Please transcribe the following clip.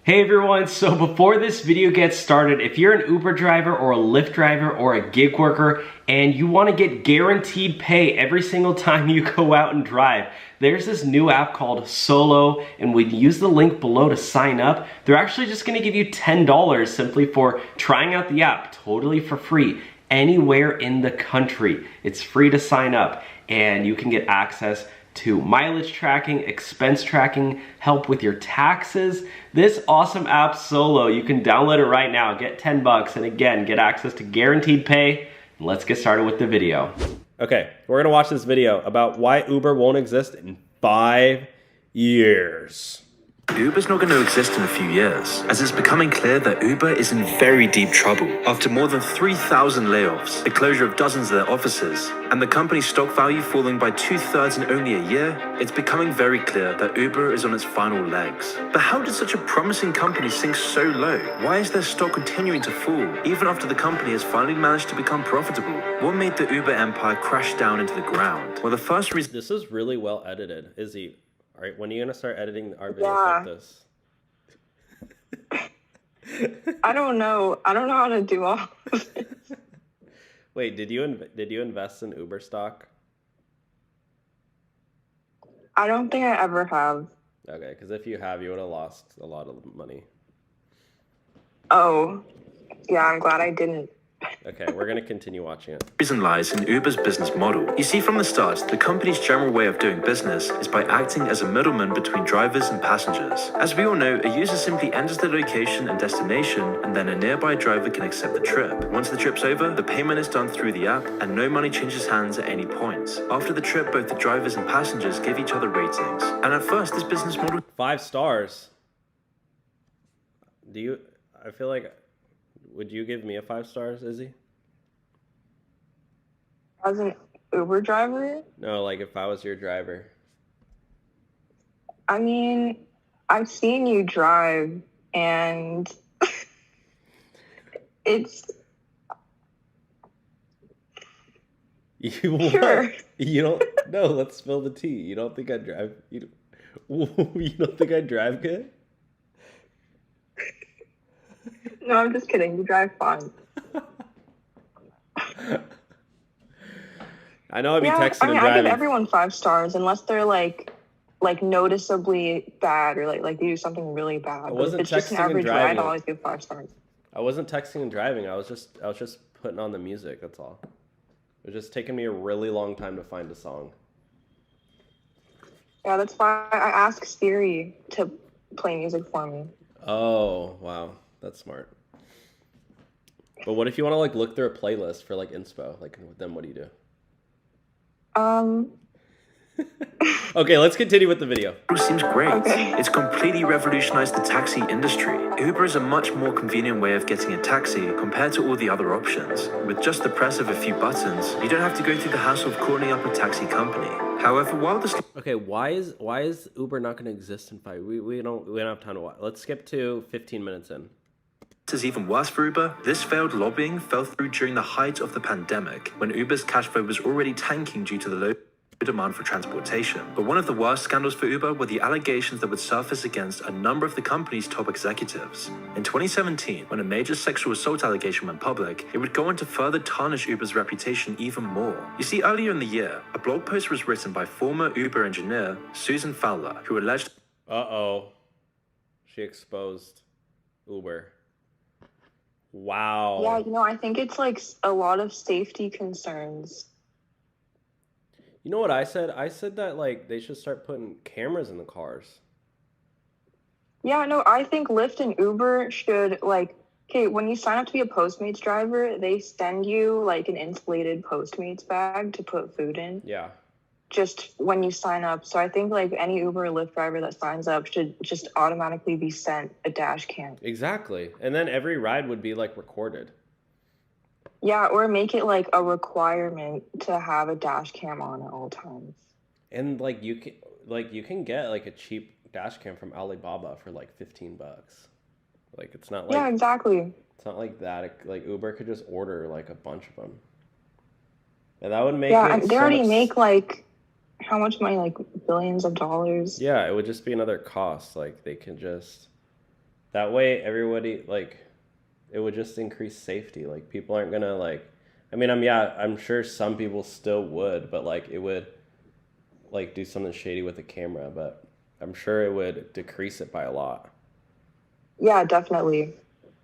Hey everyone, so before this video gets started, if you're an Uber driver or a Lyft driver or a gig worker and you want to get guaranteed pay every single time you go out and drive, there's this new app called Solo, and when you use the link below to sign up, they're actually just going to give you $10 simply for trying out the app, totally for free, anywhere in the country. It's free to sign up, and you can get access to mileage tracking, expense tracking, help with your taxes. This awesome app, Solo, you can download it right now, get 10 bucks, and again, get access to guaranteed pay. Let's get started with the video. Okay, we're gonna watch this video about why Uber won't exist in 5 years. Uber's not going to exist in a few years, as it's becoming clear that Uber is in very deep trouble. After more than 3,000 layoffs, the closure of dozens of their offices, and the company's stock value falling by 2/3 in only a year, it's becoming very clear that Uber is on its final legs. But how did such a promising company sink so low? Why is their stock continuing to fall, even after the company has finally managed to become profitable? What made the Uber empire crash down into the ground? Well, the first reason... This is really well edited. Izzy, all right, when are you gonna start editing our videos like this? I don't know. I don't know how to do all of this. Wait, did you invest in Uber stock? I don't think I ever have. Okay, because if you have, you would have lost a lot of money. Oh, yeah, I'm glad I didn't. Okay, we're gonna continue watching it. Reason lies in Uber's business model. You see, from the start, the company's general way of doing business is by acting as a middleman between drivers and passengers. As we all know, a user simply enters the location and destination, and then a nearby driver can accept the trip. Once the trip's over, the payment is done through the app, and no money changes hands at any point. After the trip, both the drivers and passengers give each other ratings. And at first, this business model... 5 stars. I feel like, would you give me a 5 stars, Izzy? As an Uber driver? No, like if I was your driver. I mean, I've seen you drive, and it's... You what? Sure. You don't... No, let's spill the tea. You don't think I drive... You don't think I drive good? No, I'm just kidding. You drive fine. I know I'd be texting I mean, and driving. I give everyone 5 stars unless they're like noticeably bad or like they do something really bad. I wasn't if it's just an texting and average driving. ride, I'll always give 5 stars. I wasn't texting and driving. I was just putting on the music. That's all. It was just taking me a really long time to find a song. Yeah, that's why I ask Siri to play music for me. Oh, wow. That's smart. But what if you want to like look through a playlist for like inspo? Like, then what do you do? Okay, let's continue with the video. It seems great. Okay. It's completely revolutionized the taxi industry. Uber is a much more convenient way of getting a taxi compared to all the other options. With just the press of a few buttons, you don't have to go through the hassle of calling up a taxi company. However, while this... Okay, why is Uber not going to exist in 5? We don't have time to watch. Let's skip to 15 minutes in. is even worse for Uber, this failed lobbying fell through during the height of the pandemic, when Uber's cash flow was already tanking due to the low demand for transportation. But one of the worst scandals for Uber were the allegations that would surface against a number of the company's top executives. In 2017, when a major sexual assault allegation went public, it would go on to further tarnish Uber's reputation even more. You see, earlier in the year, a blog post was written by former Uber engineer Susan Fowler, who alleged... She exposed Uber. Wow. Yeah, I think it's like a lot of safety concerns. You know what I said? I said that like they should start putting cameras in the cars. Yeah, no, I think Lyft and Uber should okay, when you sign up to be a Postmates driver, they send you like an insulated Postmates bag to put food in. Yeah. Just when you sign up. So I think like any Uber or Lyft driver that signs up should just automatically be sent a dash cam. Exactly. And then every ride would be like recorded. Yeah, or make it like a requirement to have a dash cam on at all times. And like you can get like a cheap dash cam from Alibaba for like $15. Like it's not like... Yeah, exactly. It's not like that. Like Uber could just order like a bunch of them. And that would make... Yeah, and they already make like how much money? Like billions of dollars. Yeah, it would just be another cost. Like they can just That way, everybody, like, it would just increase safety. Like, people aren't gonna, like, I mean, I'm sure some people still would, but, like, it would, like, do something shady with the camera, but I'm sure it would decrease it by a lot. Yeah, definitely.